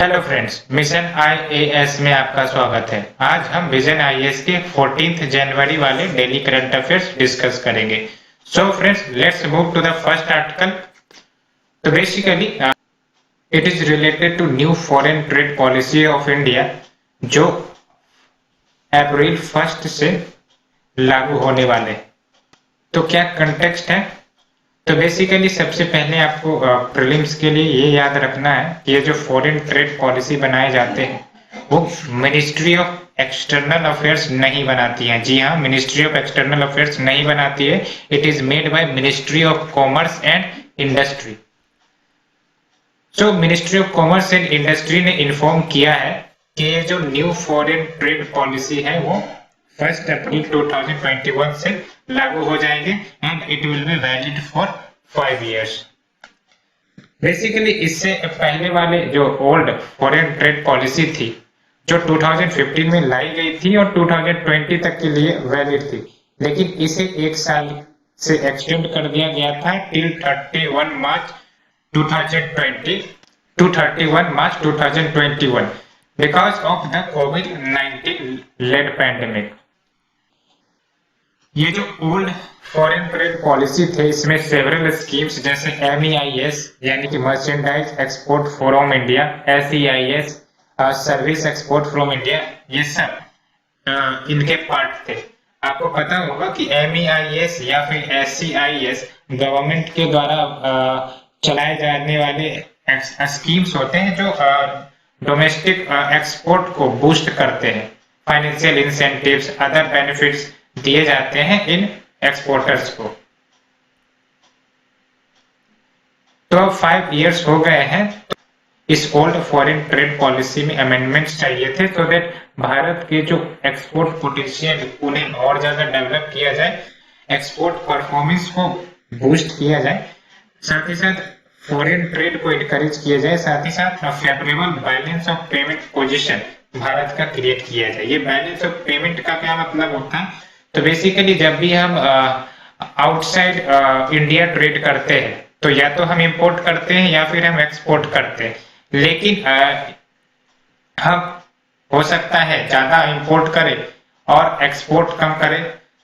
Hello friends, mission IAS में आपका स्वागत है। आज हम विजन आईएएस के 14 जनवरी वाले डेली करंट अफेयर्स डिस्कस करेंगे। So friends, let's move to the first article. तो basically it is related to new foreign trade policy of India जो अप्रैल 1 से लागू होने वाले। तो क्या कंटेक्स्ट है? तो बेसिकली सबसे पहले आपको प्रीलिम्स के लिए ये याद रखना है कि ये जो फॉरेन ट्रेड पॉलिसी बनाए जाते हैं वो मिनिस्ट्री ऑफ एक्सटर्नल अफेयर्स नहीं बनाती है। जी हाँ, मिनिस्ट्री ऑफ एक्सटर्नल अफेयर्स नहीं बनाती है। It is made by ministry of commerce and industry. So ministry of commerce and industry ने इन्फॉर्म किया है कि ये जो न्यू फॉरेन ट्रेड पॉलिसी है वो 1 अप्रैल 2021 से लागू हो जाएंगे and it will be valid for 5 years। Basically इससे पहले वाले जो ओल्ड फॉरेन ट्रेड पॉलिसी थी जो 2015 में लाई गई थी और 2020 तक के लिए वैलिड थी, लेकिन इसे 1 साल से एक्सटेंड कर दिया गया था till 31 March 2020 to 31 March 2021 because of the COVID-19 led pandemic। ये जो ओल्ड फॉरेन ट्रेड पॉलिसी थे इसमें सेवरल स्कीम्स जैसे MEIS यानी कि merchandise export from India, SEIS service export from India, ये सब इनके पार्ट थे। आपको पता होगा कि MEIS या फिर SEIS गवर्नमेंट के द्वारा चलाए जाने वाले स्कीम्स होते हैं जो डोमेस्टिक एक्सपोर्ट को बूस्ट करते हैं। फाइनेंशियल इंसेंटिव्स, अदर बेनिफिट्स दिए जाते हैं इन एक्सपोर्टर्स को। तो अब 5 years हो गए हैं। तो इस ओल्ड फॉरेन ट्रेड पॉलिसी में अमेंडमेंट्स चाहिए थे सो दैट भारत के जो एक्सपोर्ट पोटेंशियल उन्हें और ज्यादा डेवलप किया जाए, एक्सपोर्ट परफॉर्मेंस को बूस्ट किया जाए, साथ ही साथ फॉरेन ट्रेड को इनकरेज किया जाए, साथ ही साथ favourable balance of payment position Bharat का क्रिएट किया जाए। ये बैलेंस ऑफ पेमेंट का क्या मतलब होता है? तो बेसिकली जब भी हम आउटसाइड इंडिया ट्रेड करते हैं तो या तो हम इंपोर्ट करते हैं या फिर हम एक्सपोर्ट करते हैं, लेकिन हम हो सकता है ज्यादा इंपोर्ट करें और एक्सपोर्ट कम करें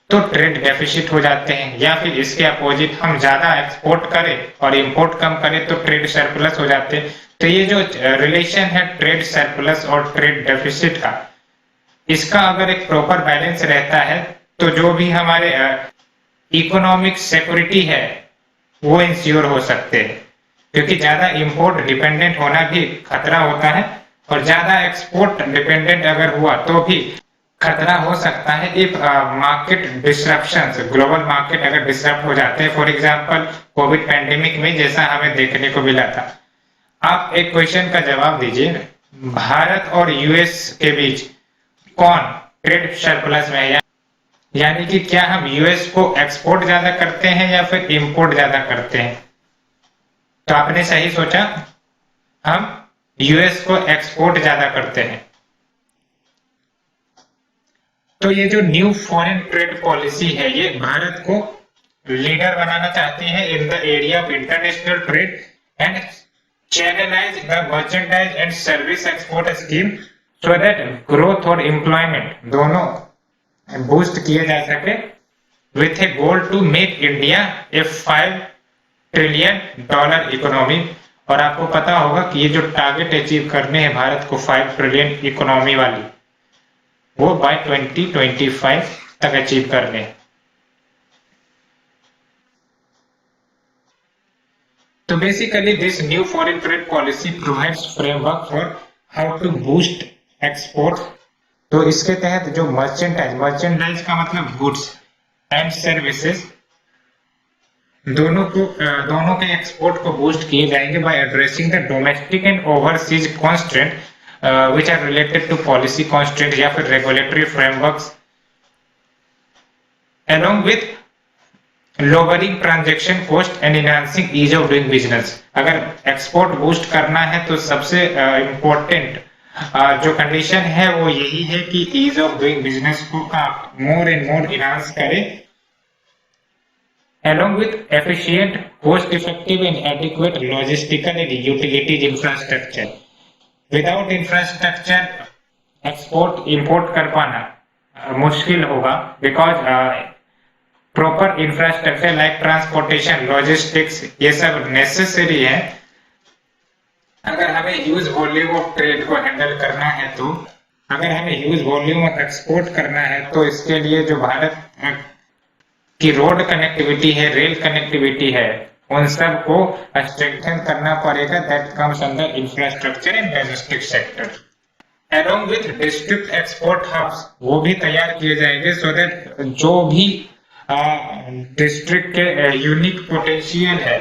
तो ट्रेड डेफिसिट हो जाते हैं, या फिर इसके अपोजिट हम ज्यादा एक्सपोर्ट करें और इंपोर्ट कम करें तो ट्रेड सरप्लस हो जाते हैं। तो ये जो रिलेशन है ट्रेड सरप्लस और ट्रेड डेफिसिट का, इसका अगर एक प्रॉपर बैलेंस रहता है तो जो भी हमारे इकोनॉमिक सिक्योरिटी है वो इंश्योर हो सकते हैं, क्योंकि ज्यादा इंपोर्ट डिपेंडेंट होना भी खतरा होता है और ज्यादा एक्सपोर्ट डिपेंडेंट अगर हुआ तो भी खतरा हो सकता है। If market disruptions, global market अगर डिसरप्ट हो जाते हैं, फॉर एग्जांपल कोविड पैंडेमिक में जैसा हमें देखने को मिला था। आप एक क्वेश्चन का जवाब दीजिए, भारत और यूएस के बीच कौन ट्रेड सरप्लस में है? यानी कि क्या हम यूएस को एक्सपोर्ट ज्यादा करते हैं या फिर इंपोर्ट ज्यादा करते हैं? तो आपने सही सोचा, हम यूएस को एक्सपोर्ट ज्यादा करते हैं। तो ये जो न्यू फॉरेन ट्रेड पॉलिसी है ये भारत को लीडर बनाना चाहती है in the area of international trade and channelise the merchandise and service export scheme so that growth और एम्प्लॉयमेंट दोनों बूस्ट किए जा सके, with a goal to make India a $5 trillion economy. और आपको पता होगा कि ये जो टारगेट अचीव करने हैं भारत को 5 ट्रिलियन इकोनॉमी वाली, वो बाय 2025 तक अचीव करने। तो basically this new foreign trade policy provides framework for how to boost export. तो इसके तहत जो मर्चेंडाइज का मतलब गुड्स एंड सर्विसेज, दोनों के एक्सपोर्ट को बूस्ट किए जाएंगे by addressing the domestic and overseas constraint which are related to policy constraint या फिर regulatory frameworks, along with lowering transaction cost and enhancing ease of doing business। अगर export boost करना है तो सबसे इम्पोर्टेंट जो कंडीशन है वो यही है कि ईज ऑफ डूइंग बिजनेस को आप मोर एंड मोर इनहांस करें, along with efficient, cost effective and adequate logistical and utilities infrastructure। Without infrastructure export import कर पाना मुश्किल होगा, because proper infrastructure like transportation, logistics, ये सब नेसेसरी है अगर हमें ह्यूज वॉल्यूम ऑफ ट्रेड को हैंडल करना है। तो अगर हमें ह्यूज वॉल्यूम ऑफ एक्सपोर्ट करना है तो इसके लिए जो भारत की रोड कनेक्टिविटी है, रेल कनेक्टिविटी है, उन सब को स्ट्रेंथन करना पड़ेगा। That comes under infrastructure in logistics sector. Along with district export hubs, वो भी तैयार किए जाएंगे सो दैट जो भी डिस्ट्रिक्ट के यूनिक पोटेंशियल है,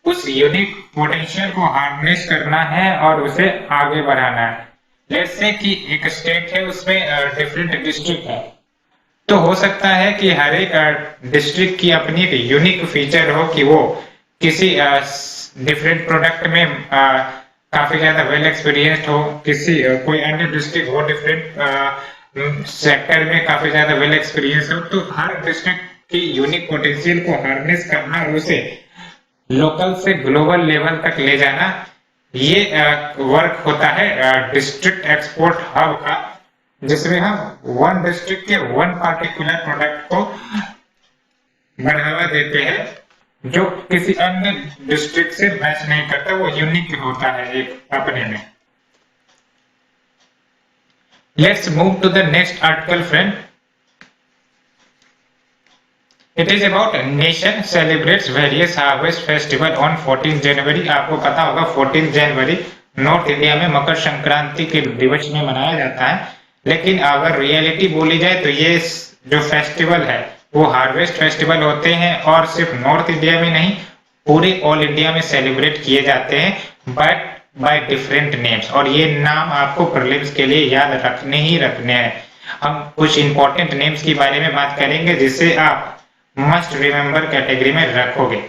उस यूनिक पोटेंशियल को हार्नेस करना है और उसे आगे बढ़ाना है। लेट्स से कि एक स्टेट है, उसमें डिफरेंट डिस्ट्रिक्ट है, तो हो सकता है कि हर एक डिस्ट्रिक्ट की अपनी एक यूनिक फीचर हो कि वो किसी डिफरेंट प्रोडक्ट में काफी ज्यादा वेल एक्सपीरियंस्ड हो, किसी कोई अन्य डिस्ट्रिक्ट हो डिफरेंट सेक्टर में काफी ज्यादा वेल एक्सपीरियंस हो। तो हर डिस्ट्रिक्ट की यूनिक पोटेंशियल को हार्नेस करना और उसे लोकल से ग्लोबल लेवल तक ले जाना, ये वर्क होता है डिस्ट्रिक्ट एक्सपोर्ट हब का, जिसमें हम वन डिस्ट्रिक्ट के वन पार्टिकुलर प्रोडक्ट को बढ़ावा देते हैं जो किसी अन्य डिस्ट्रिक्ट से मैच नहीं करता, वो यूनिक होता है एक अपने में। Let's move to the next article friend. It is about nation celebrates various harvest festival on 14 January. आपको पता होगा 14 जनवरी नॉर्थ इंडिया में मकर संक्रांति के दिवस में मनाया जाता है, लेकिन अगर रियलिटी बोली जाए तो ये जो फेस्टिवल है वो हार्वेस्ट फेस्टिवल होते हैं और सिर्फ नॉर्थ इंडिया में नहीं, पूरे ऑल इंडिया में सेलिब्रेट किए जाते हैं, बट बाय डिफरेंट नेम्स। और ये नाम आपको प्रीलिम्स के लिए याद रखने ही रखने हैं। हम कुछ इंपॉर्टेंट नेम्स के बारे में बात करेंगे जिससे आप मस्ट रिमेंबर कैटेगरी में रखोगे।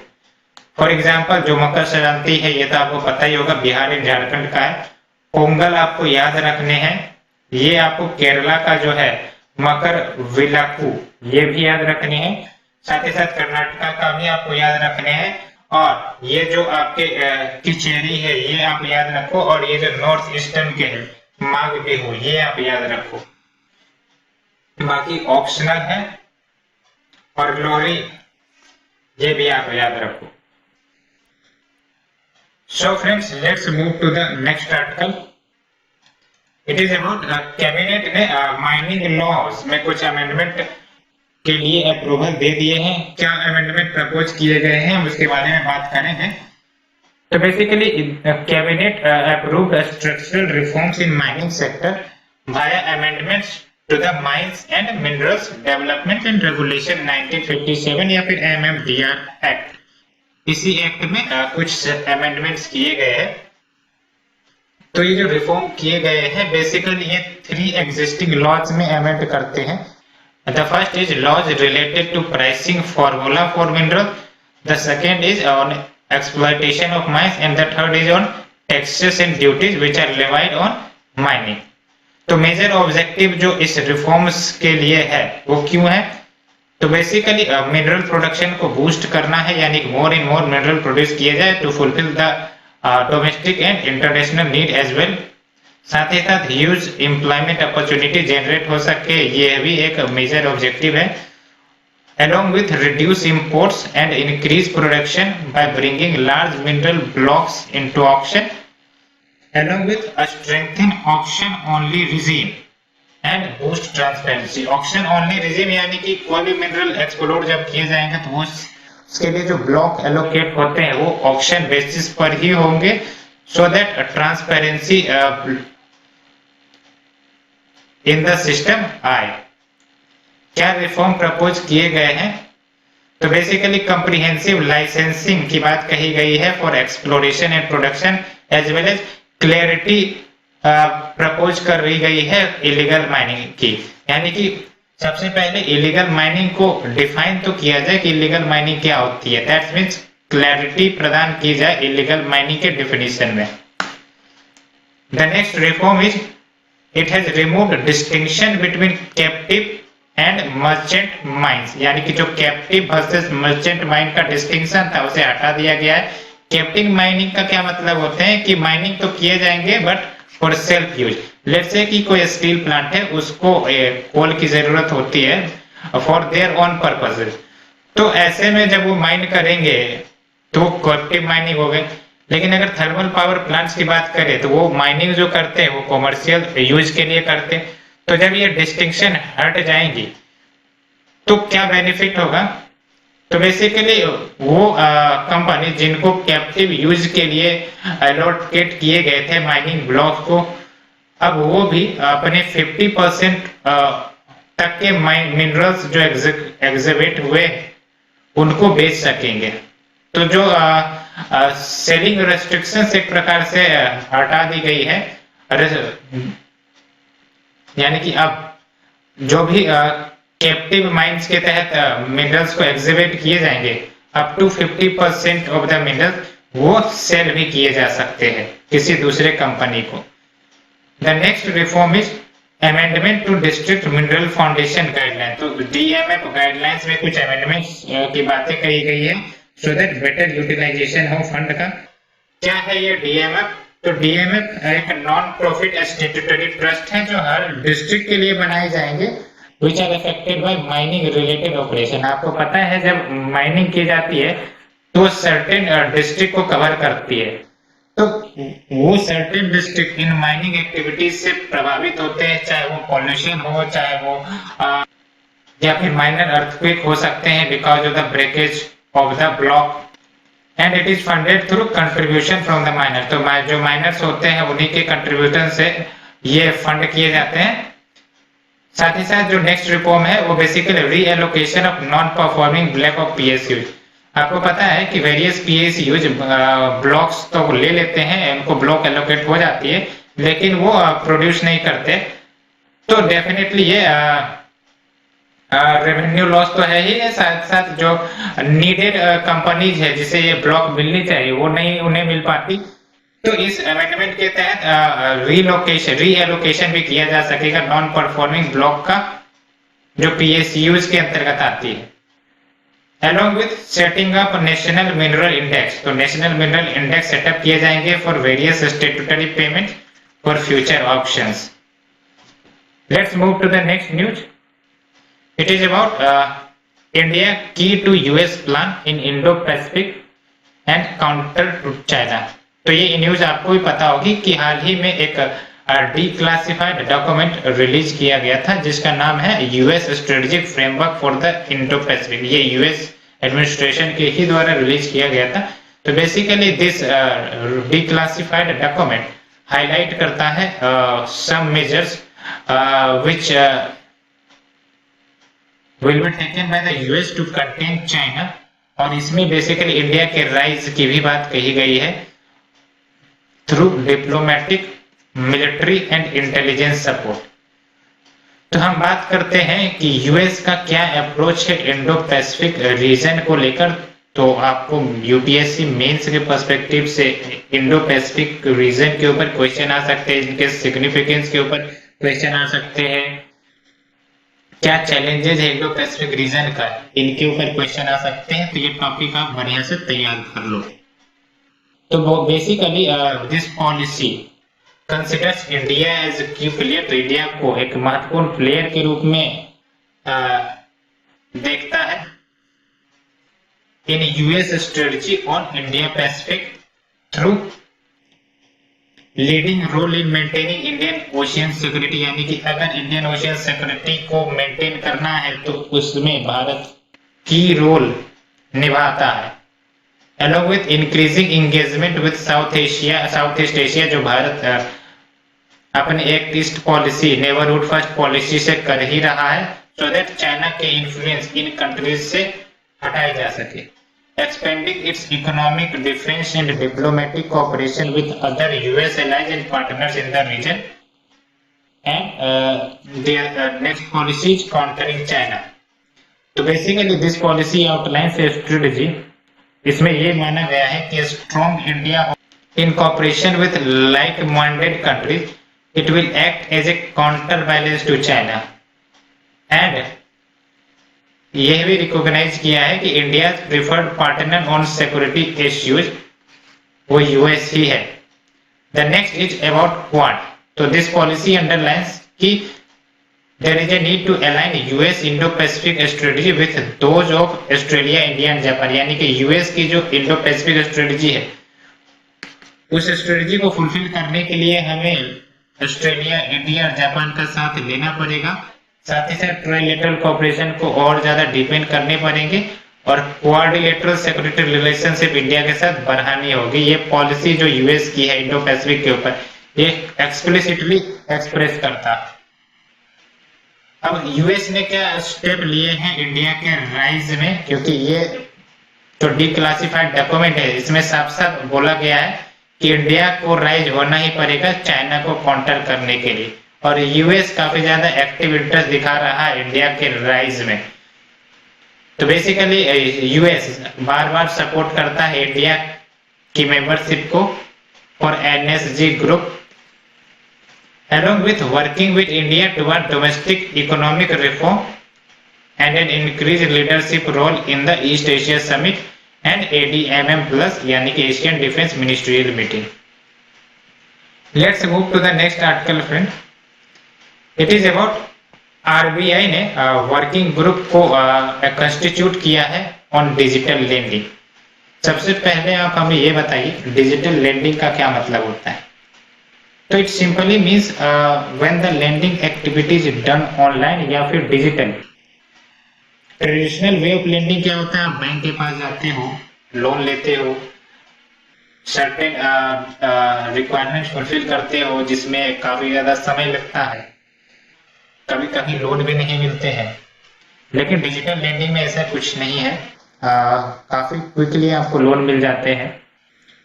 फॉर एग्जाम्पल जो मकर संक्रांति है ये तो आपको पता ही होगा, बिहार एंड झारखंड का है। पोंगल आपको याद रखने हैं, ये आपको केरला का जो है मकर विलाकू, ये भी याद रखने हैं। साथ ही साथ कर्नाटका का भी आपको याद रखने हैं, और ये जो आपके किचेरी है ये आप याद रखो, और ये जो नॉर्थ ईस्टर्न के है माघ बिहू, ये आप याद रखो। बाकी ऑप्शनल है, और लोहरी ये भी आप याद रखो। So friends, let's move to the next article. It is about cabinet ने माइनिंग लॉज में कुछ अमेंडमेंट के लिए अप्रूवल दे दिए हैं। क्या अमेंडमेंट प्रपोज किए गए हैं हम उसके बारे में बात करेंगे। तो basically cabinet approved structural reforms in mining sector via amendments to the mines and minerals development and regulation 1957 या फिर MMDR एक्ट। इसी एक्ट में कुछ अमेंडमेंट्स किए गए हैं। तो ये जो रिफॉर्म किए गए हैं बेसिकली ये 3 एग्जिस्टिंग लॉज में अमेंड करते हैं। The first is laws related to pricing formula for mineral, the second is on exploitation of mines, and the third is on taxes and duties which are levied on mining. तो major objective जो इस reforms के लिए है वो क्यों है, तो बेसिकली मिनरल प्रोडक्शन को बूस्ट करना है, यानी more and more mineral produce किए जाए to fulfil the domestic and international need as well. साथ ही साथ ह्यूज एम्प्लॉयमेंट अपॉर्चुनिटी जनरेट हो सके, ये भी एक मेजर ऑब्जेक्टिव है। along with reduce imports and increase production by bringing large mineral blocks into auction, along with a strengthen auction only regime and boost transparency। auction only regime यानी कि कोई भी मिनरल एक्सप्लोर जब किए जाएंगे तो वो उसके लिए जो ब्लॉक एलोकेट होते हैं वो ऑक्शन बेसिस पर ही होंगे, so that transparency in the system आए। क्या रिफॉर्म प्रपोज किए गए हैं, तो बेसिकली कंप्रिहेंसिव लाइसेंसिंग की बात कही गई है for exploration and production, as well as clarity propose कर रही गई है इलीगल माइनिंग की। यानी कि सबसे पहले इलीगल माइनिंग को डिफाइन तो किया जाए कि इलीगल माइनिंग क्या होती है, दैट मींस क्लैरिटी प्रदान की जाए इलीगल माइनिंग के डेफिनेशन में। The next reform is it has removed distinction between captive and merchant mines, यानी कि जो कैप्टिव वर्सेस मर्चेंट माइन का डिस्टिंक्शन था उसे हटा दिया गया है। कैप्टिव माइनिंग का क्या मतलब होता है कि माइनिंग तो किए जाएंगे but for self use. Let's say कि कोई स्टील प्लांट है, उसको कोल की जरूरत होती है फॉर देयर ओन पर्पसेस, तो ऐसे में जब वो माइन करेंगे तो कैप्टिव माइनिंग हो गई। लेकिन अगर थर्मल पावर प्लांट्स की बात करें तो वो माइनिंग जो करते हैं वो कॉमर्शियल यूज के लिए करते हैं। तो जब ये डिस्टिंक्शन हट जाएंगी तो क्या बेनिफिट होगा? तो बेसिकली वो कंपनी जिनको कैप्टिव यूज के लिए अलॉकेट किए गए थे माइनिंग ब्लॉक को, अब वो भी अपने 50% तक के मिनरल्स जो एग्जिबिट हुए उनको बेच सकेंगे। तो जो सेलिंग रेस्ट्रिक्शंस एक प्रकार से हटा दी गई है, यानी कि अब जो भी कैप्टिव माइंस के तहत मिनरल्स को एग्जिबिट किए जाएंगे, up to 50% of the minerals वो सेल भी किए जा सकते हैं किसी दूसरे कंपनी को। The next reform is amendment to district mineral foundation guideline. तो डीएमएफ गाइडलाइंस में कुछ अमेंडमेंट्स की बातें कही गई है सो दैट बेटर यूटिलाइजेशन हो फंड का। क्या है ये डीएमएफ? तो डीएमएफ एक नॉन प्रॉफिट स्टैट्यूटरी ट्रस्ट है जो हर डिस्ट्रिक्ट के लिए बनाए जाएंगे which are affected by mining related operation। आपको पता है जब माइनिंग की जाती है तो सर्टेन डिस्ट्रिक्ट को कवर करती है, तो वो certain district in mining activities से प्रभावित होते हैं, चाहे वो पॉल्यूशन हो, चाहे वो या फिर माइनर अर्थक्वेक हो सकते हैं because of the breakage of the block, and it is funded through contribution from the minor. तो जो माइनर्स होते हैं उन्हीं के कंट्रीब्यूशन से ये फंड किए जाते हैं। साथ ही साथ जो नेक्स्ट रिफॉर्म है वो basically reallocation of non performing block of PSU. आपको पता है कि वेरियस पीएसयूज ब्लॉक्स तो ले लेते हैं, उनको ब्लॉक एलोकेट हो जाती है, लेकिन वो प्रोड्यूस नहीं करते। तो डेफिनेटली ये रेवेन्यू लॉस तो है ही है, साथ साथ जो नीडेड कंपनीज है जिसे ये ब्लॉक मिलनी चाहिए वो नहीं उन्हें मिल पाती। तो इस अमेंडमेंट के तहत रीएलोकेशन भी किया जा सकेगा नॉन परफॉर्मिंग ब्लॉक का, जो पीएसयूज के अंतर्गत आती है। Along with setting up national mineral index, तो नेशनल मिनरल इंडेक्स सेटअप किए जाएंगे for various statutory payment for future options. Let's move to the next news. It is about India की to US plan in Indo Pacific and counter to China. तो ये news आपको भी पता होगी कि हाल ही में एक डिक्लासिफाइड डॉक्यूमेंट रिलीज किया गया था जिसका नाम है US strategic framework for the Indo Pacific. ये यूएस एडमिनिस्ट्रेशन के ही द्वारा रिलीज किया गया था। तो basically this declassified document highlight करता है some measures which will be taken by the US to contain China, और इसमें बेसिकली इंडिया के राइज की भी बात कही गई है through diplomatic, military and intelligence support. तो हम बात करते हैं कि यूएस का क्या अप्रोच है इंडो पैसिफिक रीजन को लेकर। तो आपको यूपीएससी मेंस के पर्सपेक्टिव से इंडो पैसिफिक रीजन के ऊपर क्वेश्चन आ सकते हैं, इनके सिग्निफिकेंस के ऊपर क्वेश्चन आ सकते हैं, क्या चैलेंजेस है इंडो पैसिफिक रीजन का, इनके ऊपर क्वेश्चन आ सकते हैं। तो ये टॉपिक आप बढ़िया से तैयार कर लो। तो basically this policy considers India as a key player. तो इंडिया को एक महत्वपूर्ण प्लेयर के रूप में देखता है in US strategy on India Pacific through leading role in maintaining Indian Ocean security. यानी कि अगर इंडियन ओशियन सिक्योरिटी को मेंटेन करना है तो उसमें भारत की रोल निभाता है। Along with increasing engagement with South East Asia, जो भारत अपने act east policy, neighbourhood first policy से कर ही रहा है, so that चाइना के इन्फ्लुएंस इन कंट्रीज से हटाए जा सके। Expanding its economic, defense and diplomatic cooperation with other US allies and partners in the region, and their next policy is countering China। तो basically this policy outlines a strategy. इसमें ये माना गया है कि strong India in cooperation with like minded countries, it will act as a counter balance to China, and यह भी recognise किया है कि India preferred partner on security issues वो यूएस ही है। The next is about Quad. तो this policy underlines कि there is a need to align US Indo-Pacific strategy with those of Australia, India and Japan। यानी कि US की जो Indo Pacific strategy है उस स्ट्रेटजी को फुलफिल करने के लिए हमें ऑस्ट्रेलिया, इंडिया और जापान का साथ लेना पड़ेगा। साथ ही साथ ट्राइलेटरल कोऑपरेशन को और ज्यादा डिपेंड करने पड़ेंगे और क्वाड्रिलेटरल सिक्योरिटी रिलेशनशिप इंडिया के साथ बढ़ानी होगी। ये पॉलिसी जो यूएस की है इंडो पैसिफिक के ऊपर ये एक्सप्लिसिटली एक्सप्रेस करता। अब यूएस ने क्या स्टेप लिए हैं इंडिया के राइज में, क्योंकि ये जो डिक्लासिफाइड डॉक्यूमेंट है इसमें साफ साफ बोला गया है कि इंडिया को राइज होना ही पड़ेगा चाइना को काउंटर करने के लिए, और यूएस काफी ज्यादा एक्टिव इंटरेस्ट दिखा रहा है इंडिया के राइज में। तो बेसिकली यूएस बार बार सपोर्ट करता है इंडिया की मेंबरशिप को और NSG group, along with working with India toward domestic economic reform and an increased leadership role in the East Asia Summit and ADMM Plus यानी कि Asian Defense Ministerial Meeting। Let's move to the next article friend। It is about RBI ने working group को constitute किया है on digital lending. सबसे पहले आप हमें ये बताइए डिजिटल लेंडिंग का क्या मतलब होता है। तो it simply means when the lending activity is done online या फिर digital. Traditional way of lending क्या होता है, आप बैंक के पास जाते हो, लोन लेते हो, सर्टेन रिक्वायरमेंट फुलफिल करते हो जिसमें काफी ज्यादा समय लगता है, कभी कभी लोन भी नहीं मिलते हैं। लेकिन डिजिटल लेंडिंग में ऐसा कुछ नहीं है, काफी क्विकली आपको लोन मिल जाते हैं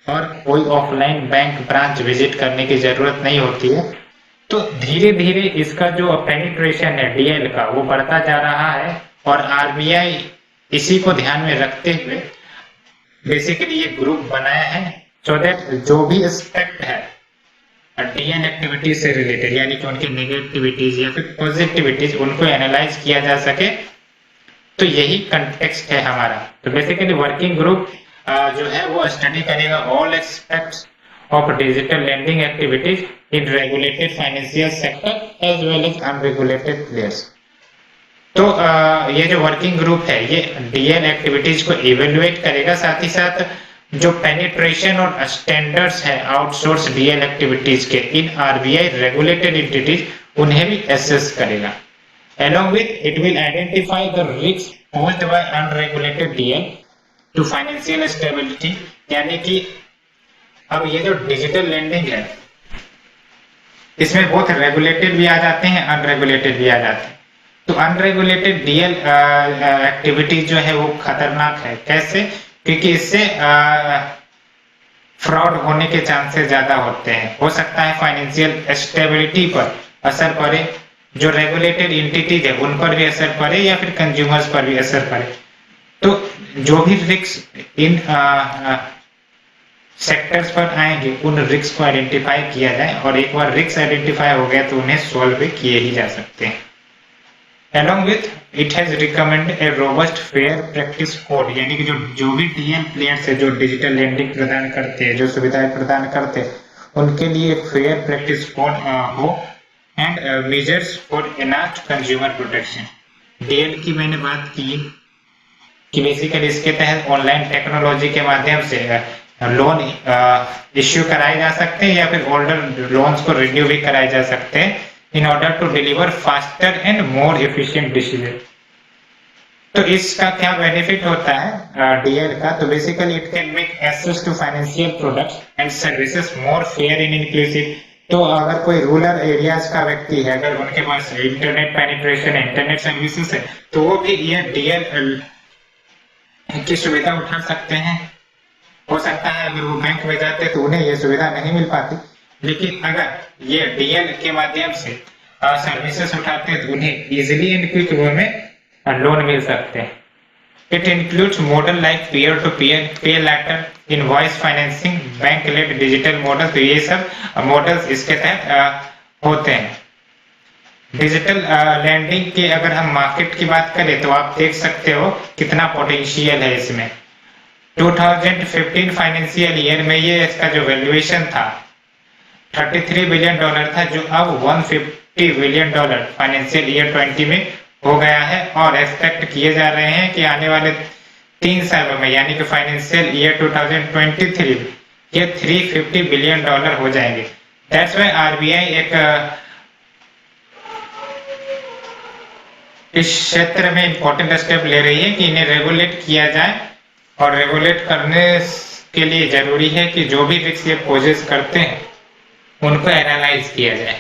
और कोई ऑफलाइन बैंक ब्रांच विजिट करने की जरूरत नहीं होती है। तो धीरे धीरे इसका जो पेनिट्रेशन है डीएल का वो बढ़ता जा रहा है और आरबीआई इसी को ध्यान में रखते हुए बेसिकली ये ग्रुप बनाया है सो दैट जो भी एस्पेक्ट है डीएल एक्टिविटीज से रिलेटेड यानी कि उनकी नेगेटिविटीज या फिर पॉजिटिविटीज उनको एनालाइज किया जा सके। तो यही कंटेक्स्ट है हमारा। तो बेसिकली वर्किंग ग्रुप जो है वो स्टडी करेगा all aspects of digital lending activities in regulated financial sector as well as unregulated players. तो ये जो वर्किंग ग्रुप है ये डीएल एक्टिविटीज को इवेल्युएट करेगा, साथ ही साथ जो पेनिट्रेशन और स्टैंडर्ड्स है आउटसोर्स डीएल एक्टिविटीज के इन आरबीआई रेगुलेटेड एंटिटीज उन्हें भी एसेस करेगा। Along with it will identify the risks posed by unregulated DL to financial stability। यानी कि अब ये जो डिजिटल लेंडिंग है इसमें बहुत रेगुलेटेड भी आ जाते हैं अनरेगुलेटेड भी आ जाते हैं। तो अनरेगुलेटेड डीएल एक्टिविटी जो है वो खतरनाक है। कैसे? क्योंकि इससे फ्रॉड होने के चांसेस ज्यादा होते हैं। हो सकता है फाइनेंशियल स्टेबिलिटी पर असर पड़े, जो रेगुलेटेड एंटिटीज है उन पर भी असर पड़े या फिर कंज्यूमर्स पर भी असर पड़े। तो जो भी रिस्क इन सेक्टर्स पर आएंगे उन रिस्क को आइडेंटिफाई किया जाए और एक बार रिस्क आइडेंटिफाई हो गया तो उन्हें सॉल्व भी किए ही जा सकते हैं। Along with it has recommended a robust fair practice code यानी कि जो भी डीएल प्लेयर्स है जो डिजिटल लेंडिंग प्रदान करते हैं, जो सुविधाएं प्रदान करते हैं उनके लिए एक फेयर प्रैक्टिस कोड हो and measures for enhanced consumer protection. DL की मैंने बात की कि बेसिकली इसके तहत ऑनलाइन टेक्नोलॉजी के माध्यम से लोन इश्यू कराए जा सकते हैं या फिर ओल्डर लोन्स को रिन्यू भी कराए जा सकते हैं in order to deliver faster and more efficient decision। तो इसका क्या बेनिफिट होता है डीएल का? तो basically it can make access to financial products and services more fair and inclusive. तो अगर कोई रूरल एरियाज का व्यक्ति है, अगर उनके पास इंटरनेट पेनिट्रेशन है, इंटरनेट सर्विसेज है, तो वो भी ये डीएल की सुविधा उठा सकते हैं। हो सकता है अगर वो बैंक में जाते तो उन्हें ये सुविधा नहीं मिल पाती, लेकिन अगर ये डीएल के माध्यम से सर्विसेज उठाते हैं तो उन्हें इजीली एंड क्विक वे में लोन मिल सकते हैं। It includes model like peer to peer, pay later, invoice financing, bank led digital model. तो ये सब मॉडल्स इसके तहत होते हैं। डिजिटल लैंडिंग के अगर हम मार्केट की बात करें तो आप देख सकते हो कितना पोटेंशियल है इसमें। 2015 फाइनेंशियल ईयर में ये इसका जो वैल्यूएशन था $33 बिलियन था, जो अब $150 बिलियन फाइनेंशियल ईयर 20 में हो गया है। और एक्सपेक्ट किए जा रहे हैं कि आने वाले 3 सालों में यानी कि फाइनेंशियल ईयर 2023 ये $350 बिलियन हो जाएंगे। दैट्स व्हाई आरबीआई एक इस क्षेत्र में इंपॉर्टेंट स्टेप ले रही है कि इन्हें रेगुलेट किया जाए, और रेगुलेट करने के लिए जरूरी है कि जो भी रिस्क ये पोजेस करते हैं उनको एनालाइज किया जाए।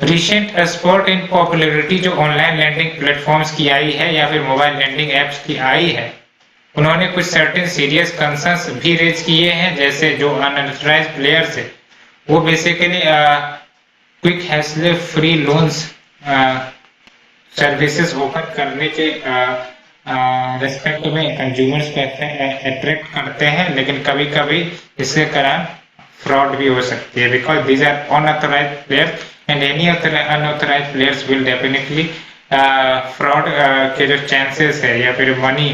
रिसेंट स्पोर्ट इन पॉपुलैरिटी जो ऑनलाइन लैंडिंग प्लेटफॉर्म्स की आई है या फिर मोबाइल लैंडिंग एप्स की आई है, उन्होंने कुछ सर्टेन सीरियस कंसर्न्स भी रेज किए हैं, जैसे जो अनऑथराइज्ड प्लेयर्स है वो basically quick hassle free loans services offer करने के रेस्पेक्ट में कंज्यूमर्स को अट्रैक्ट करते हैं, लेकिन कभी कभी इसके कारण फ्रॉड भी हो सकती है, because these are unauthorised players and any unauthorised players will definitely fraud के जो चांसेस है या फिर मनी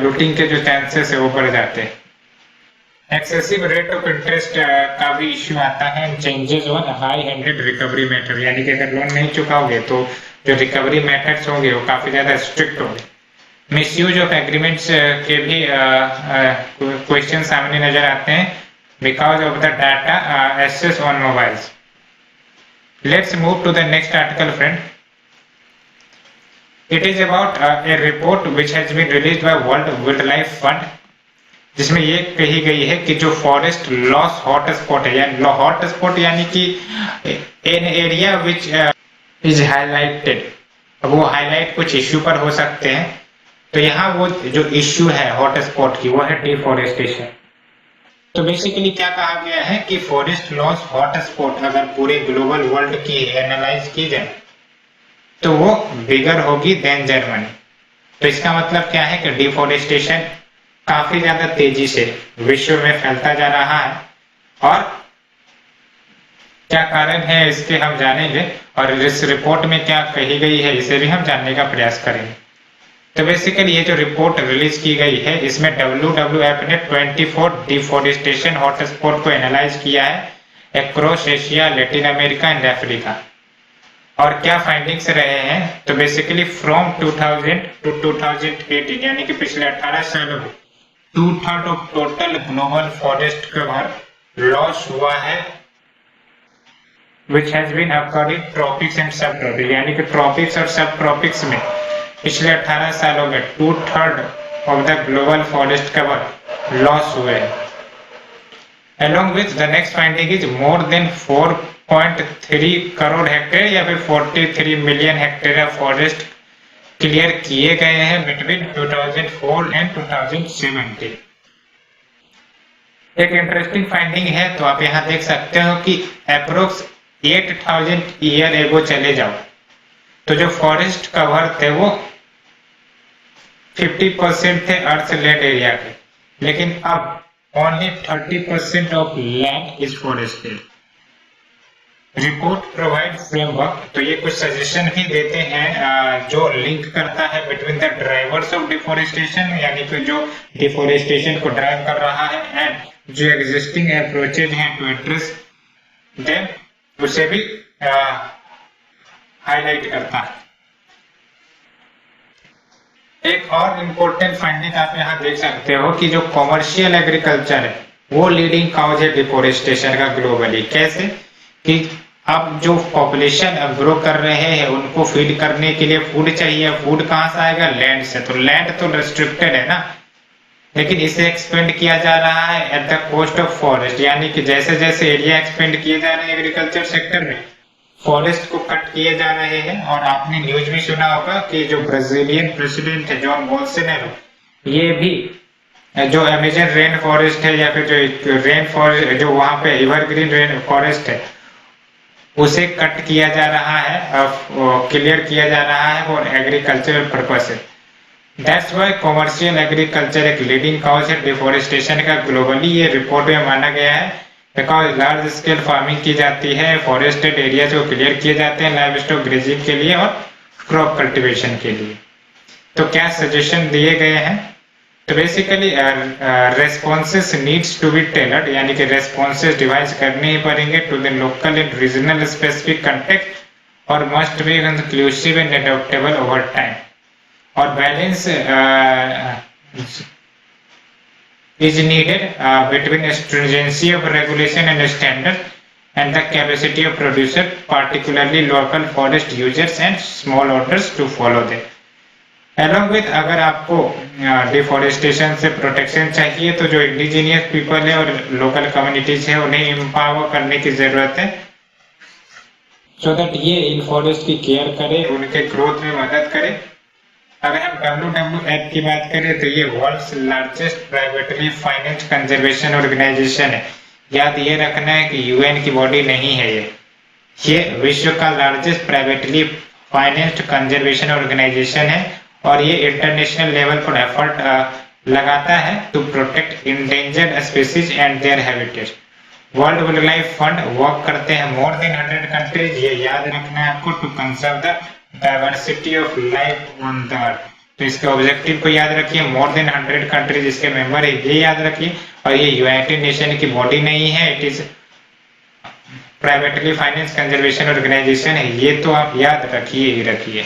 लूटिंग के जो चांसेस है वो बढ़ जाते हैं। एक्सेसिव रेट ऑफ इंटरेस्ट का भी इश्यू आता है। Changes on high handed recovery method, यानी कि अगर लोन नहीं चुकाओगे तो जो रिकवरी मेथड्स होंगे वो काफी ज्यादा स्ट्रिक्ट होंगे। मिसयूज ऑफ एग्रीमेंट्स के भी क्वेश्चन सामने नजर आते हैं because of the data access on mobiles. Let's move to the next article friend. It is about a report which has been released by World Wildlife Fund, जिसमें ये कही गई है कि जो फॉरेस्ट लॉस हॉटस्पॉट है, यानी हॉटस्पॉट यानी कि an area which is highlighted. वो हाईलाइट कुछ इश्यू पर हो सकते हैं, तो यहाँ वो जो इश्यू है हॉटस्पॉट की वो है डिफॉरेस्टेशन। तो बेसिकली क्या कहा गया है कि फॉरेस्ट लॉस हॉटस्पॉट अगर पूरे ग्लोबल वर्ल्ड की एनालाइज की जाए तो वो बिगर होगी देन जर्मनी। तो इसका मतलब क्या है कि डिफॉरेस्टेशन काफी ज्यादा तेजी से विश्व में फैलता जा रहा है, और क्या कारण है इसके हम जानेंगे, और इस रिपोर्ट में क्या कही गई है इसे भी हम जानने का प्रयास करेंगे। तो बेसिकली ये जो रिपोर्ट रिलीज की गई है इसमें WWF ने 24 डिफॉरेस्टेशन हॉटस्पॉट को एनालाइज किया है across Asia, Latin America and Africa. और क्या फाइंडिंग्स रहे हैं, तो बेसिकली फ्रॉम 2000 टू 2018 यानी कि पिछले 18 सालों में 2/3 of total global forest cover loss हुआ है which has been occurred in tropics and subtropics, यानी कि ट्रॉपिक्स और सब ट्रॉपिक्स में पिछले 18 सालों में 2/3 of the global forest cover loss हुए हैं। Along with the next finding is more than 4.3 crore hectare या फिर 43 मिलियन हेक्टेयर फॉरेस्ट क्लियर किए गए हैं बिटवीन 2004 एंड 2017। एक इंटरेस्टिंग फाइंडिंग है, तो आप यहाँ देख सकते हो कि अप्रोक्स 8000 ईयर एगो चले जाओ तो जो फॉरेस्ट कवर थे वो 50% थे अर्थ लैंड एरिया के, लेकिन अब only 30% of land is forested. Report provide framework, तो ये कुछ सजेशन भी देते हैं जो लिंक करता है between the drivers of deforestation, यानी कि जो डिफोरेस्टेशन को ड्राइव कर रहा है, एंड जो एग्जिस्टिंग अप्रोचेज हैं टू एड्रेस देम, उसे भी हाईलाइट करता है। एक और इम्पोर्टेंट फाइंडिंग आप यहाँ देख सकते हो कि जो कॉमर्शियल एग्रीकल्चर है वो लीडिंग काउज है डिफोरेस्टेशन का ग्लोबली। कैसे कि अब जो पॉपुलेशन ग्रो कर रहे हैं उनको फीड करने के लिए फूड चाहिए, फूड कहाँ से आएगा? लैंड से। तो लैंड तो रेस्ट्रिक्टेड है ना, लेकिन इसे एक्सपेंड किया जा रहा है at the cost of forest, यानी कि जैसे जैसे एरिया एक्सपेंड किए जा रहे हैं एग्रीकल्चर सेक्टर में, फॉरेस्ट को कट किए जा रहे हैं। और आपने न्यूज भी सुना होगा कि जो ब्राजीलियन प्रेसिडेंट है जॉन बोल्सोनारो, ये भी जो अमेजन रेन फॉरेस्ट है या फिर जो रेन फॉरेस्ट जो वहां पे एवरग्रीन रेन फॉरेस्ट है उसे कट किया जा रहा है, क्लियर किया जा रहा है for agricultural purpose. That's why commercial agriculture एक लीडिंग काउज है डिफोरेस्टेशन का ग्लोबली, ये रिपोर्ट में माना गया है। बिकॉज लार्ज स्केल फार्मिंग की जाती है, फॉरेस्टेड एरियाज को क्लियर किए जाते हैं लाइव स्टॉक ग्रेजिंग के लिए और क्रॉप कल्टीवेशन के लिए। तो क्या सजेशन दिए गए हैं? तो basically responses needs to be tailored, यानी कि रेस्पॉन्सेस डिवाइस करने ही पड़ेंगे to the local and regional specific context और must be inclusive and adoptable over time. और balance is needed between stringency of regulation and standard and the capacity of producer, particularly local forest users and small owners to follow them. Along with अगर आपको deforestation से protection चाहिए तो जो indigenous people है और local communities है उन्हें एम्पावर करने की जरूरत है, सो दैट ये इन फॉरेस्ट की केयर करे, उनके ग्रोथ में मदद करे। अगर हम WWF की बात करें तो ये world's largest privately financed conservation organisation है। याद ये रखना है कि यूएन की बॉडी नहीं है ये विश्व का largest privately financed conservation organisation है और ये इंटरनेशनल लेवल पर एफर्ट लगाता है to protect endangered species and their habitat. World wildlife fund work करते हैं मोर देन 100 कंट्रीज, ये याद रखना है आपको, to conserve the diversity of life on the earth. तो इसके ऑब्जेक्टिव को याद रखिए, मोर देन 100 कंट्रीज इसके मेंबर है, ये याद रखिए। और ये यूनाइटेड नेशन की बॉडी नहीं है, it is privately finance conservation organisation है, ये तो आप याद रखिए ही रखिए।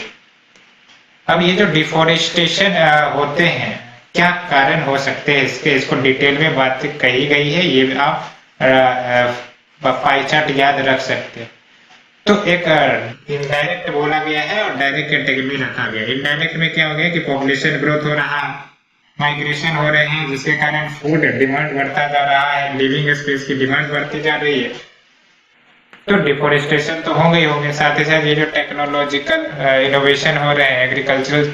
अब ये जो डिफोरेस्टेशन होते हैं, क्या कारण हो सकते हैं इसके, इसको डिटेल में बात कही गई है, ये आप पाई चार्ट याद रख सकते हैं। तो एक इनडायरेक्ट बोला गया है और डायरेक्ट कैटेगरी रखा गया है। इनडायरेक्ट में क्या हो गया कि पॉपुलेशन ग्रोथ हो रहा है, माइग्रेशन हो रहे हैं, जिसके कारण फूड डिमांड बढ़ता जा रहा है, लिविंग स्पेस की डिमांड बढ़ती जा रही है, तो डिफोरेस्टेशन तो होंगे ही होंगे। साथ ही साथ ये जो टेक्नोलॉजिकल इनोवेशन हो रहे हैं, agricultural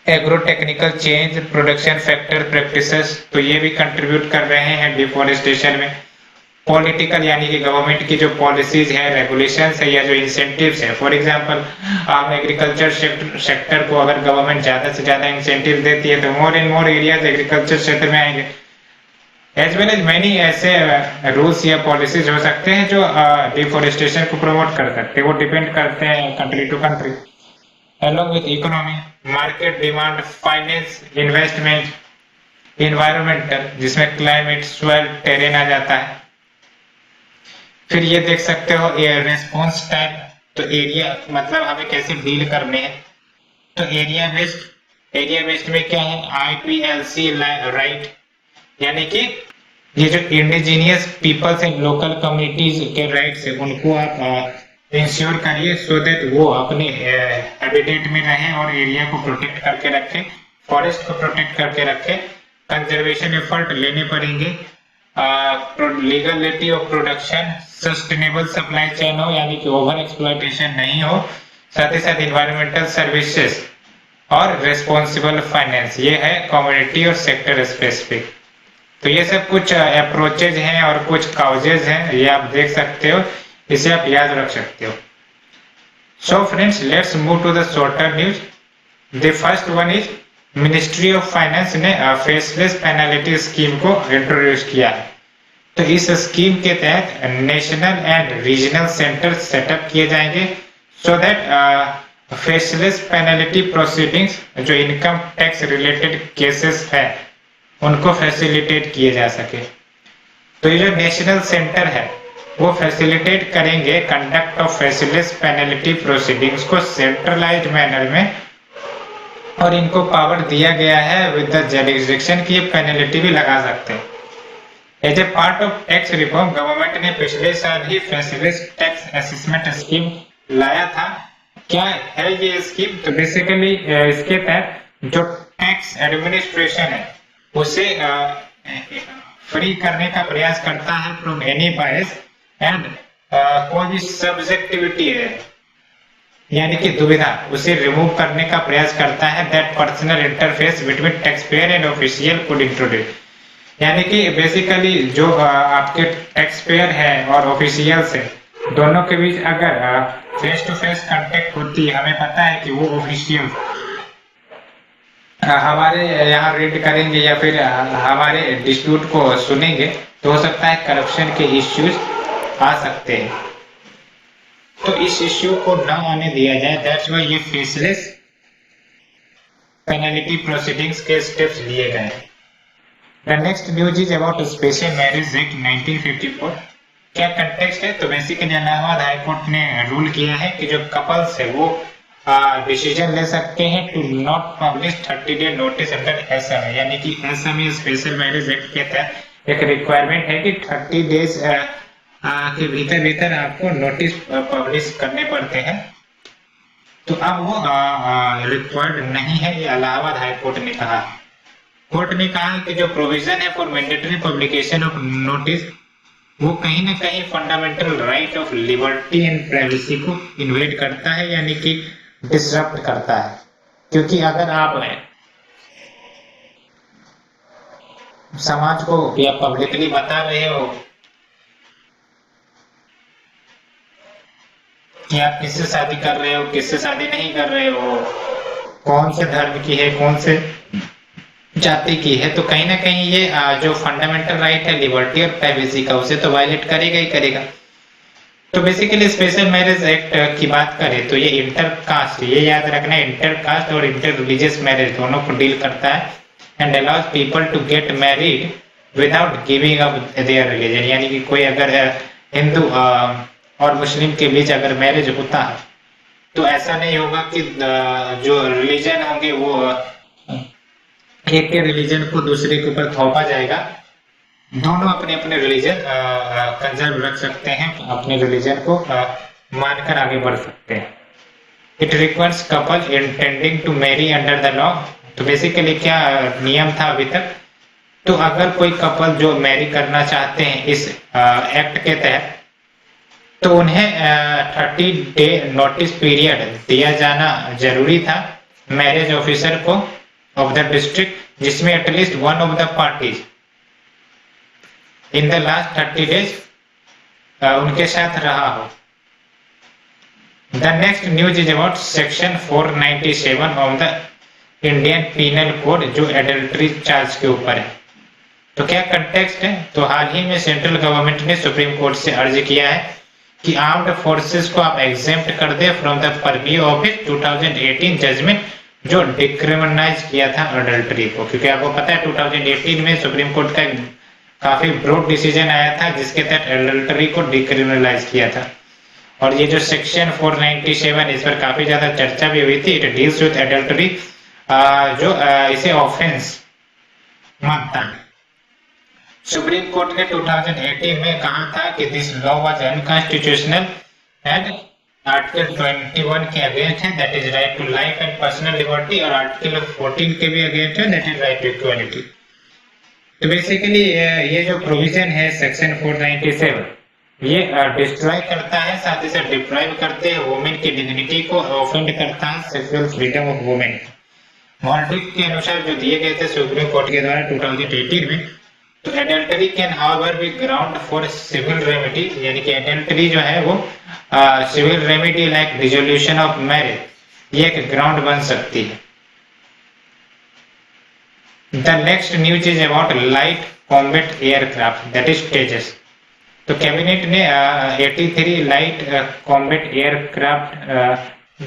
agro technical change, production factor practices, तो ये भी कंट्रीब्यूट कर रहे हैं डिफोरेस्टेशन में। पॉलिटिकल यानी कि गवर्नमेंट की जो पॉलिसीज है, रेगुलेशंस है या जो इंसेंटिव्स है, फॉर एग्जांपल आप एग्रीकल्चर सेक्टर को अगर गवर्नमेंट ज्यादा से ज्यादा इंसेंटिव देती है तो मोर एंड मोर एरियाज एग्रीकल्चर क्षेत्र में आएंगे। एज वेल एज मैनी ऐसे रूल्स या पॉलिसीज हो सकते हैं जो डिफोरेस्टेशन को प्रमोट कर सकते हैं, वो डिपेंड करते हैं country to country. along with economy, market demand, finance, investment, environmental, जिसमें क्लाइमेट, सॉइल, टेरेन आ जाता है। फिर ये देख सकते हो रेस्पॉन्स टाइप, तो एरिया मतलब हमें कैसे डील करने हैं। तो एरिया बेस्ड में क्या है, IPLC राइट, यानी कि ये जो indigenous peoples and local communities के राइट्स है उनको आप इंश्योर करिए, सो दैट वो अपने हैबिटेट में रहे और एरिया को प्रोटेक्ट करके रखे, फॉरेस्ट को प्रोटेक्ट करके रखे। कंजर्वेशन एफर्ट लेने पड़ेंगे, legality of production, sustainable supply chain हो, यानी कि ओवर एक्सप्लॉयटेशन नहीं हो, साथ ही साथ इन्वायरमेंटल सर्विसेज और रेस्पॉन्सिबल फाइनेंस, ये है कम्युनिटी और सेक्टर स्पेसिफिक। तो ये सब कुछ अप्रोचेज हैं और कुछ काउजेज हैं, ये आप देख सकते हो, इसे आप याद रख सकते हो। So friends, let's move to the shorter news. The first one is ministry of finance ने फेसलेस पेनल्टी स्कीम को इंट्रोड्यूस किया है। तो इस स्कीम के तहत national and regional centre setup किए जाएंगे, so that faceless penalty proceedings, जो इनकम टैक्स रिलेटेड केसेस है, उनको फैसिलिटेट किए जा सके। तो ये जो नेशनल सेंटर है वो फैसिलिटेट करेंगे conduct of faceless penalty proceedings को सेंट्रलाइज्ड मैनर में, और इनको पावर दिया गया है विद द जुरिसडिक्शन की पेनल्टी भी लगा सकते हैं। As a part of tax reform, government ने पिछले साल ही फेसलेस टैक्स असेसमेंट स्कीम लाया था। क्या है ये स्कीम? तो बेसिकली इसके तहत जो टैक्स एडमिनिस्ट्रेशन है उसे फ्री करने का प्रयास करता है फ्रॉम एनी बायस एंड कोई भी सब्जेक्टिविटी है, यानी कि दुविधा, उसे रिमूव करने का प्रयास करता है। That personal interface between tax payer and official could introduce, यानी कि बेसिकली जो आपके टैक्स पेयर है और ऑफिशियल्स है, दोनों के बीच अगर फेस टू फेस कांटेक्ट होती है, हमें पता है कि वो ऑफिशियल हमारे यहाँ रीड करेंगे या फिर हमारे डिस्प्यूट को सुनेंगे, तो हो सकता है करप्शन के इश्यूज आ सकते हैं। तो इस इश्यू को न आने दिया जाए, दैट्स व्हाई ये फेसलेस पेनल्टी प्रोसीडिंग्स के स्टेप्स लिए गए। The next news is about special marriage act 1954। क्या कंटेक्स्ट है? तो बेसिकली इलाहाबाद हाई कोर्ट ने रूल किया है कि जो कपल्स है वो डिसीजन ले सकते हैं to not publish 30-day notice under SMA, यानी कि एसएमए स्पेशल मैरिज एक्ट के तहत एक रिक्वायरमेंट है कि 30 डेज के भीतर भीतर आपको नोटिस पब्लिश करने पड़ते हैं। तो अब वो रिक्वायर्ड नहीं है, ये इलाहाबाद हाई कोर्ट ने कहा। कोर्ट ने कहा कि जो प्रोविजन है for mandatory publication of notice वो कहीं ना कहीं fundamental right of liberty and privacy को इन्वेड करता है, यानी कि डिसरप्ट करता है। क्योंकि अगर आप समाज को या पब्लिकली बता रहे हो कि आप किससे शादी कर रहे हो, किससे शादी नहीं कर रहे हो, कौन से धर्म की है, कौन से जाति की है, तो कहीं ना कहीं ये जो फंडामेंटल राइट है लिबर्टी और प्राइवेसी का, उसे तो वायलेट करेगा ही करेगा। तो बेसिकली स्पेशल मैरिज एक्ट की बात करें तो ये इंटर कास्ट, ये याद रखना, इंटर कास्ट और इंटर रिलीजियस मैरिज दोनों को डील करता है and allows people to get married without giving up their religion, यानी कि कोई अगर हिंदू और मुस्लिम के बीच अगर मैरिज होता है तो ऐसा नहीं होगा कि जो रिलीजन होंगे वो एक के रिलीजन को दूसरे के ऊपर थोपा जाएगा। दोनों अपने अपने रिलीजन कंजर्व रख सकते हैं, अपने रिलीजन को मानकर आगे बढ़ सकते हैं। It requires couple intending to marry under the law. तो बेसिकली क्या नियम था अभी तक? तो अगर कोई कपल जो मैरी करना चाहते हैं इस एक्ट के तहत, तो उन्हें 30 डे नोटिस पीरियड दिया जाना जरूरी था मैरिज ऑफिसर को ऑफ द डिस्ट्रिक्ट, जिसमें at least one of the parties in the last 30 days उनके साथ रहा हो। The next news is about section 497 of the Indian Penal Code, जो एडल्ट्री चार्ज के ऊपर है। तो क्या कंटेक्स्ट है? तो हाल ही में सेंट्रल गवर्नमेंट ने सुप्रीम कोर्ट से अर्ज किया है कि आर्म्ड फोर्सेस को आप एग्जेम्प्ट कर दे from the purview of it 2018 judgment, जो डिक्रिमिनलाइज किया था अडल्ट्री को। क्योंकि आपको पता है 2018 में सुप्रीम कोर्ट का काफी ब्रॉड डिसीजन आया था जिसके तहत अडल्ट्री को डिक्रिमिनलाइज किया था। और ये जो सेक्शन 497 इस पर काफी ज्यादा चर्चा भी हुई थी। इट डील्स विद अडल्ट्री, जो इसे ऑफेंस मानता है। सुप्रीम कोर्ट ने 2018 में कहा था कि this law was unconstitutional and article 21 के अगेंस्ट है, that is right to life and personal liberty, और आर्टिकल 14 के भी अगेंस्ट है, that is right to equality. तो बेसिकली ये जो प्रोविजन है सेक्शन 497 ये डिस्ट्रॉय करता है, साथ ही साथ डिप्राइव करते हैं वुमेन की डिग्निटी को, ऑफेंड करता है sexual freedom of women. Verdict के अनुसार जो दिए गए थे सुप्रीम कोर्ट के द्वारा 2018 में, तो adultery can however be ground for civil remedy, यानी कि एडल्टरी जो है वो civil remedy like dissolution of marriage, ये एक ग्राउंड बन सकती है। The next news is about light combat aircraft, that is Tejas. तो कैबिनेट ने 83 light combat aircraft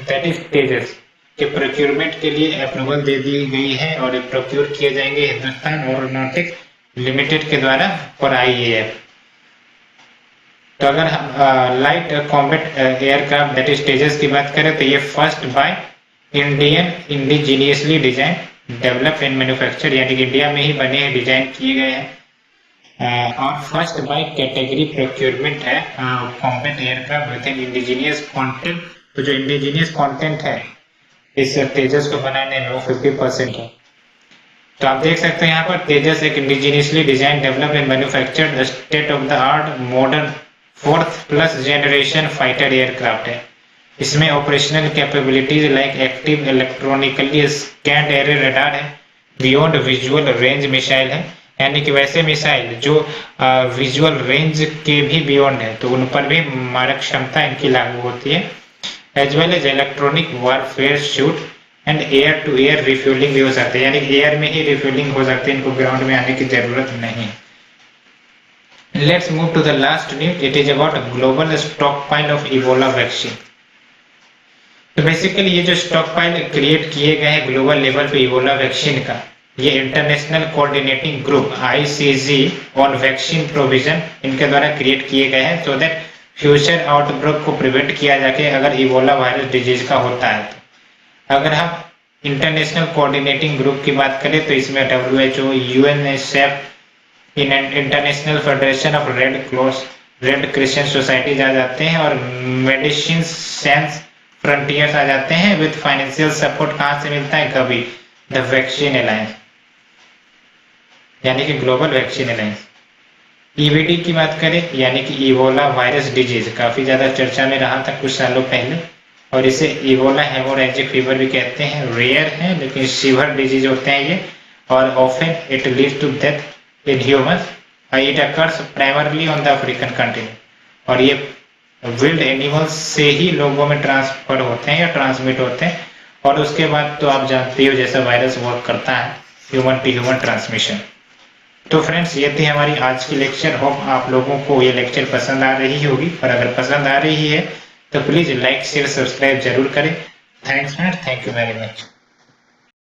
that is Tejas के प्रोक्योरमेंट के लिए अप्रूवल दे दी गई है और प्रोक्योर किए जाएंगे हिंदुस्तान एरोनॉटिक्स लिमिटेड के द्वारा फॉर IAF। तो अगर हम light combat aircraft that is Tejas की बात करें तो ये first by Indian indigenously design develop and manufacture, यानी कि इंडिया में ही बने हैं, डिजाइन किए गए हैं, और फर्स्ट बाय कैटेगरी प्रोक्योरमेंट है combat aircraft with N indigenous content. तो जो इंडिजीनियस कंटेंट है इस तेजस को बनाने में वो 50% है। तो आप देख सकते हैं यहाँ पर तेजस एक indigenously design develop and manufactured the state of the art modern 4th plus generation fighter aircraft है। इसमें operational capabilities like active electronically scanned array radar है, बियॉन्ड विजुअल रेंज मिसाइल है, यानी कि वैसे मिसाइल जो विजुअल रेंज के भी बियॉन्ड है तो उन पर भी मारक क्षमता इनकी लागू होती है, as well as electronic warfare suite and air to air refuelling भी हो सकते हैं, यानी कि एयर में ही रिफ्यूलिंग हो सकती है, इनको ग्राउंड में आने की जरूरत नहीं। Let's move to the last news, it is about global stockpile of Ebola vaccine. तो बेसिकली ये जो स्टॉक पाइल क्रिएट किए गए हैं ग्लोबल लेवल पे इबोला वैक्सीन का, ये international coordinating group ICG on vaccine provision इनके द्वारा क्रिएट किए गए हैं, सो दैट फ्यूचर आउटब्रेक को प्रिवेंट किया जाके अगर इबोला वायरस डिजीज का होता है तो। अगर हम इंटरनेशनल कोऑर्डिनेटिंग ग्रुप की बात करें तो इसमें WHO, UNICEF, international federation of red cross, red christian societies आ जाते हैं, और मेडिसिन साइंस फ्रंटियर्स आ जाते हैं। विद फाइनेंशियल सपोर्ट कहां से मिलता है? कभी द वैक्सीन अलायंस, यानी कि ग्लोबल वैक्सीन अलायंस। EVD की बात करें, यानी कि इबोला वायरस डिजीज, काफी ज्यादा चर्चा में रहा था कुछ सालों पहले, और इसे इबोला हेमोरेजिक फीवर भी कहते हैं। रेयर है लेकिन सीवियर डिजीज होते हैं ये, और often it leads to death in humans. It occurs primarily on the African continent, और ये विल्ड एनिमल्स से ही लोगों में ट्रांसफर होते हैं या ट्रांसमिट होते हैं, और उसके बाद तो आप जानते हो जैसा वायरस वर्क करता है, ह्यूमन टू ह्यूमन ट्रांसमिशन। तो फ्रेंड्स, ये थी हमारी आज की लेक्चर। होप आप लोगों को ये लेक्चर पसंद आ रही होगी, और अगर पसंद आ रही है तो प्लीज लाइक शेयर सब्सक्राइब जरूर करें। Thanks friends, thank you very much.